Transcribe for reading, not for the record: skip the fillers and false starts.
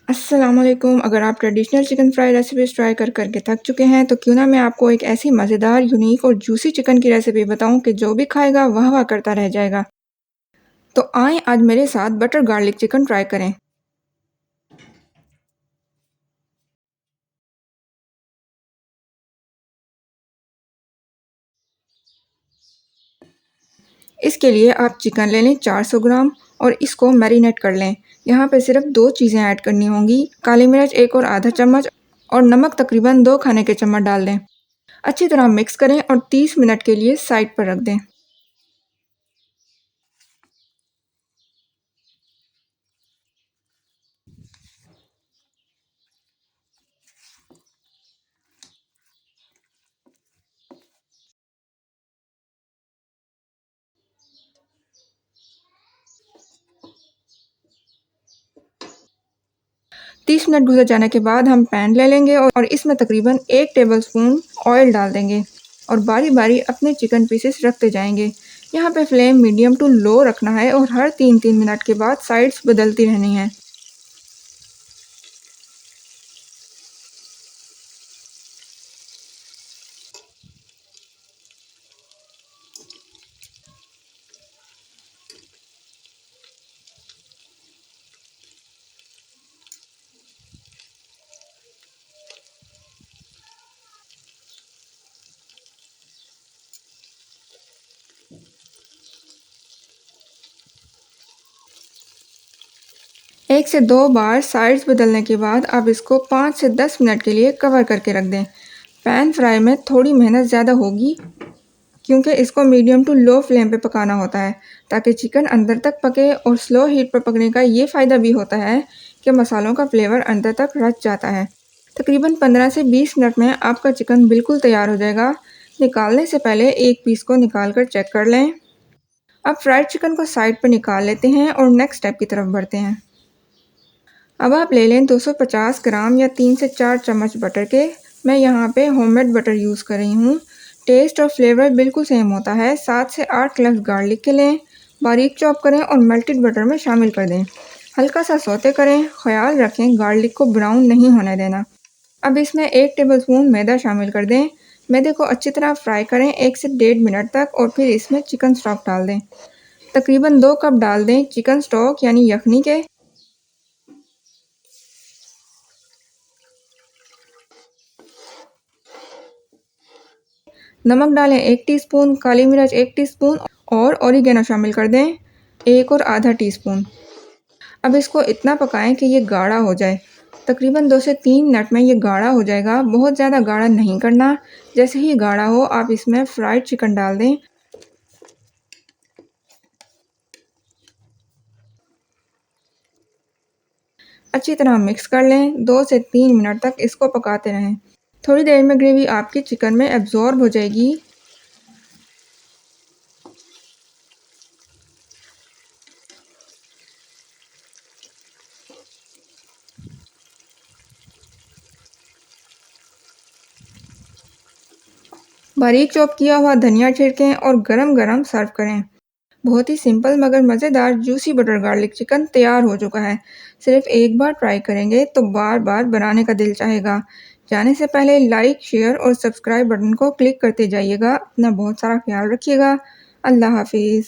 अस्सलामुअलैकुम। अगर आप traditional chicken fry recipes try करके थक चुके हैं, तो क्यों ना मैं आपको एक ऐसी मज़ेदार, यूनिक और जूसी चिकन की रेसिपी बताऊं कि जो भी खाएगा वाह वाह करता रह जाएगा। तो आएँ आज मेरे साथ बटर गार्लिक चिकन ट्राई करें। इसके लिए आप चिकन ले लें 400 ग्राम और इसको मैरिनेट कर लें। यहाँ पे सिर्फ 2 चीज़ें ऐड करनी होंगी, काली मिर्च 1 और आधा चम्मच और नमक तकरीबन 2 खाने के चम्मच डाल दें। अच्छी तरह मिक्स करें और 30 मिनट के लिए साइड पर रख दें। 30 मिनट गुजर जाने के बाद हम पैन ले लेंगे और इसमें तकरीबन 1 टेबलस्पून ऑयल डाल देंगे और बारी बारी अपने चिकन पीसेस रखते जाएंगे। यहाँ पे फ्लेम मीडियम टू लो रखना है और हर 3-3 मिनट के बाद साइड्स बदलती रहनी है। एक से 2 बार साइड्स बदलने के बाद आप इसको 5 से 10 मिनट के लिए कवर करके रख दें। पैन फ्राई में थोड़ी मेहनत ज़्यादा होगी क्योंकि इसको मीडियम टू लो फ्लेम पे पकाना होता है ताकि चिकन अंदर तक पके, और स्लो हीट पर पकने का ये फ़ायदा भी होता है कि मसालों का फ्लेवर अंदर तक रच जाता है। तकरीबन 15 से 20 मिनट में आपका चिकन बिल्कुल तैयार हो जाएगा। निकालने से पहले एक पीस को निकाल कर चेक कर लें। अब फ्राइड चिकन को साइड पर निकाल लेते हैं और नेक्स्ट स्टेप की तरफ बढ़ते हैं। अब आप ले लें 250 ग्राम या 3 से 4 चम्मच बटर के। मैं यहाँ पे होममेड बटर यूज़ कर रही हूँ। टेस्ट और फ्लेवर बिल्कुल सेम होता है। 7 से 8 क्लव्स गार्लिक के लें, बारीक चॉप करें और मेल्टेड बटर में शामिल कर दें। हल्का सा सौते करें, ख्याल रखें गार्लिक को ब्राउन नहीं होने देना। अब इसमें 1 टेबलस्पून मैदा शामिल कर दें। मैदे को अच्छी तरह फ्राई करें 1 से 1.5 मिनट तक और फिर इसमें चिकन स्टॉक डाल दें। तकरीबन 2 कप डाल दें चिकन स्टॉक यानी यखनी के। नमक डालें 1 टीस्पून, काली मिर्च 1 टीस्पून और ऑरिगेनो शामिल कर दें 1 और आधा टीस्पून। अब इसको इतना पकाएं कि ये गाढ़ा हो जाए। तकरीबन 2 से 3 मिनट में ये गाढ़ा हो जाएगा। बहुत ज़्यादा गाढ़ा नहीं करना। जैसे ही गाढ़ा हो आप इसमें फ्राइड चिकन डाल दें। अच्छी तरह मिक्स कर लें। 2 से 3 मिनट तक इसको पकाते रहें। थोड़ी देर में ग्रेवी आपकी चिकन में एब्जॉर्ब हो जाएगी। बारीक चॉप किया हुआ धनिया छिड़कें और गरम गरम सर्व करें। बहुत ही सिंपल मगर मज़ेदार जूसी बटर गार्लिक चिकन तैयार हो चुका है। सिर्फ एक बार ट्राई करेंगे तो बार बार बनाने का दिल चाहेगा। जाने से पहले लाइक, शेयर और सब्सक्राइब बटन को क्लिक करते जाइएगा। अपना बहुत सारा ख्याल रखिएगा। अल्लाह हाफिज़।